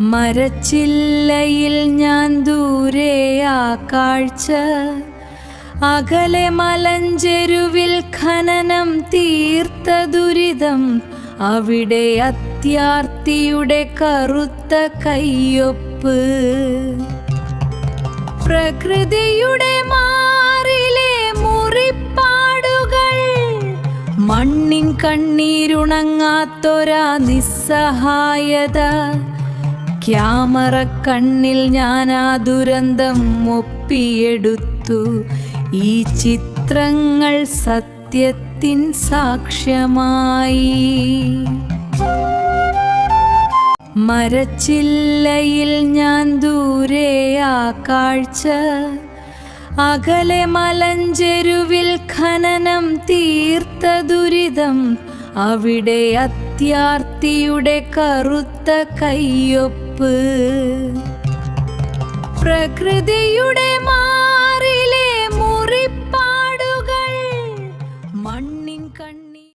മരച്ചില്ലയിൽ ഞാൻ ദൂരെ ആ കാഴ്ച, അകലെ മലഞ്ചെരുവിൽ ഖനനം തീർത്ത ദുരിതം, അവിടെ അത്യാർത്തിയുടെ കറുത്ത കയ്യൊപ്പ്. പ്രകൃതിയുടെ മാറിലെ മുറിപ്പാടുകൾ, മണ്ണിൻ കണ്ണീരുണങ്ങാത്തൊരാ നിസ്സഹായത. ക്യാമറ കണ്ണിൽ ഞാൻ ആ ദുരന്തം ഒപ്പിയെടുത്തു. ഈ ചിത്രങ്ങൾ സത്യത്തിൻ സാക്ഷ്യമായി. മരച്ചില്ലയിൽ ഞാൻ ദൂരെ ആ കാഴ്ച, അകലെ മലഞ്ചെരുവിൽ ഖനനം തീർത്ത ദുരിതം, അവിടെ അത്യാർത്തിയുടെ കറുത്ത കയ്യൊപ്പ്. പ്രകൃതിയുടെ